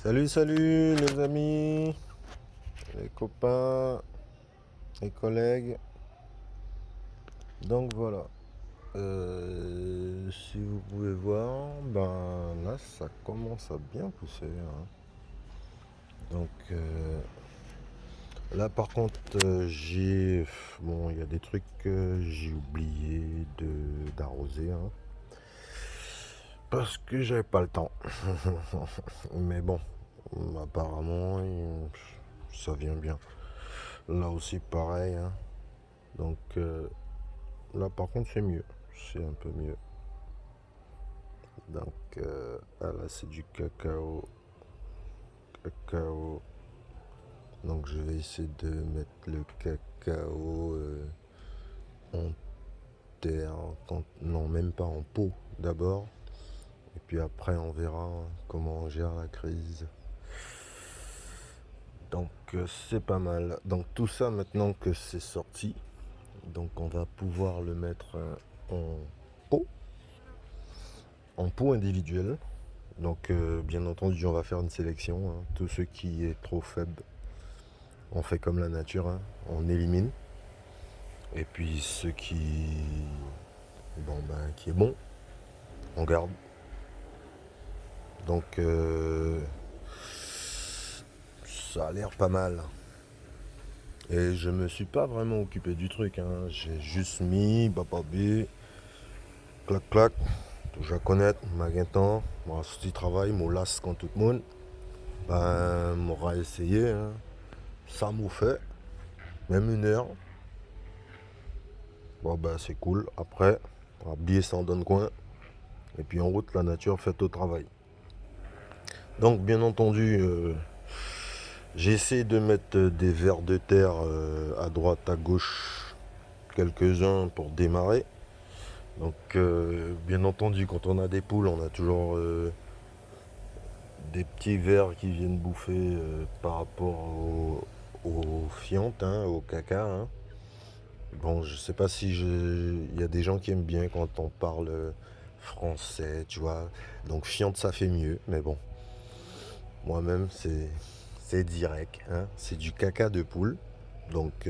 Salut, salut les amis, les copains, les collègues. Donc voilà. Si vous pouvez voir, ben là ça commence à bien pousser, hein. Donc là par contre bon, il y a des trucs que j'ai oublié d'arroser, hein, parce que j'avais pas le temps. Mais bon, apparemment ça vient bien. Là aussi pareil, hein. Donc là par contre c'est mieux, c'est un peu mieux. Donc là c'est du cacao. Donc je vais essayer de mettre le cacao en terre, non même pas en pot d'abord. Et puis après on verra comment on gère la crise. Donc c'est pas mal. Donc tout ça maintenant que c'est sorti, donc on va pouvoir le mettre en pot, en pot individuel. Donc bien entendu on va faire une sélection, hein. Tout ce qui est trop faible, on fait comme la nature, hein. On élimine. Et puis ce qui est bon, on garde. Donc ça a l'air pas mal. Et je me suis pas vraiment occupé du truc, hein. J'ai juste mis bababé, clac clac, toujours connaître, magasin, moi si travail, mon las quand tout le monde, ben m'aura essayé, hein. Ça m'a fait, même 1 heure. Bon ben c'est cool. Après, oublier ça en donne coin. Et puis en route, la nature fait au travail. Donc bien entendu, j'ai essayé de mettre des vers de terre à droite, à gauche, quelques-uns pour démarrer. Donc bien entendu, quand on a des poules, on a toujours des petits vers qui viennent bouffer par rapport aux fientes, hein, au caca, hein. Bon, je sais pas si il y a des gens qui aiment bien quand on parle français, tu vois. Donc fiente, ça fait mieux, mais bon. Moi-même, c'est direct, hein. C'est du caca de poule. Donc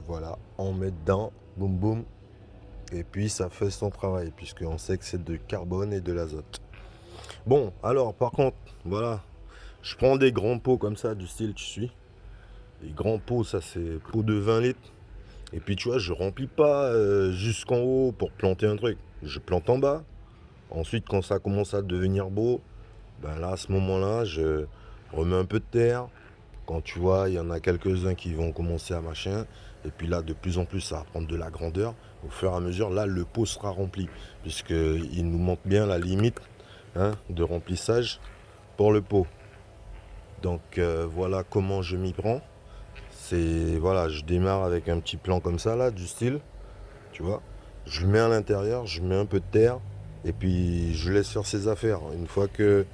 voilà, on met dedans, boum boum, et puis ça fait son travail, puisqu'on sait que c'est de carbone et de l'azote. Bon, alors par contre, voilà, je prends des grands pots comme ça, du style, tu suis. Les grands pots, ça c'est pot de 20 litres. Et puis tu vois, je remplis pas jusqu'en haut pour planter un truc. Je plante en bas. Ensuite, quand ça commence à devenir beau, ben là, à ce moment-là, je remets un peu de terre. Quand tu vois, il y en a quelques-uns qui vont commencer à machin. Et puis là, de plus en plus, ça va prendre de la grandeur. Au fur et à mesure, là, le pot sera rempli. Puisqu'il nous manque bien la limite, hein, de remplissage pour le pot. Donc voilà comment je m'y prends. C'est voilà, je démarre avec un petit plan comme ça là, du style, tu vois. Je le mets à l'intérieur, je mets un peu de terre et puis je laisse faire ses affaires. Une fois que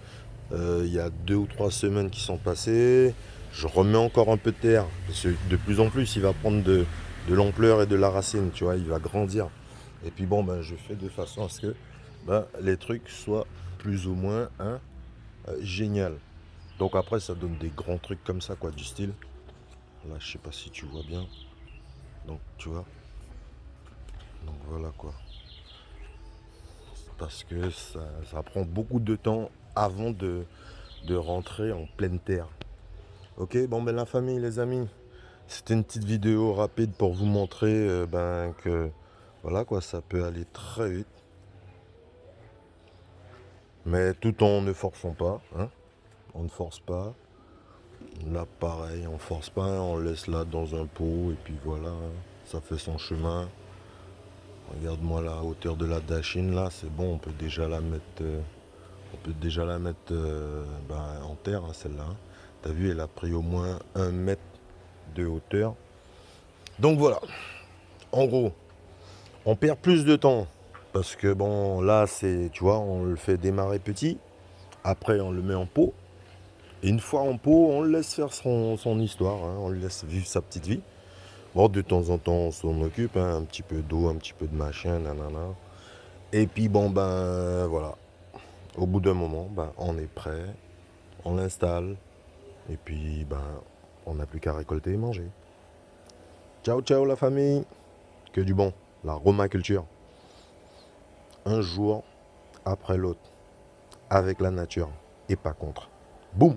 il y a 2 ou 3 semaines qui sont passées, je remets encore un peu de terre parce que de plus en plus il va prendre de l'ampleur et de la racine, tu vois, il va grandir. Et puis bon ben je fais de façon à ce que ben, les trucs soient plus ou moins, hein, génial. Donc après ça donne des grands trucs comme ça quoi, du style. Là je sais pas si tu vois bien. Donc tu vois. Donc voilà quoi. Parce que ça prend beaucoup de temps avant de rentrer en pleine terre. Ok, bon ben la famille, les amis, c'était une petite vidéo rapide pour vous montrer ben que voilà quoi, ça peut aller très vite. Mais tout en ne forçant pas, hein. On ne force pas. Là pareil, on force pas, on laisse là dans un pot et puis voilà, hein. Ça fait son chemin. Regarde-moi la hauteur de la dachine là, c'est bon, on peut déjà la mettre. Ben, en terre, hein, celle-là, hein. T'as vu, elle a pris au moins 1 mètre de hauteur. Donc voilà, en gros, on perd plus de temps. Parce que bon, là, c'est, tu vois, on le fait démarrer petit. Après, on le met en pot. Et une fois en pot, on le laisse faire son histoire, hein. On le laisse vivre sa petite vie. Bon, de temps en temps, on s'en occupe, hein, un petit peu d'eau, un petit peu de machin, nanana. Et puis, bon, ben, voilà. Au bout d'un moment, ben, on est prêt. on l'installe, et puis ben, on n'a plus qu'à récolter et manger. Ciao, ciao la famille. Que du bon, la romaculture. Un jour après l'autre, avec la nature et pas contre. Boum.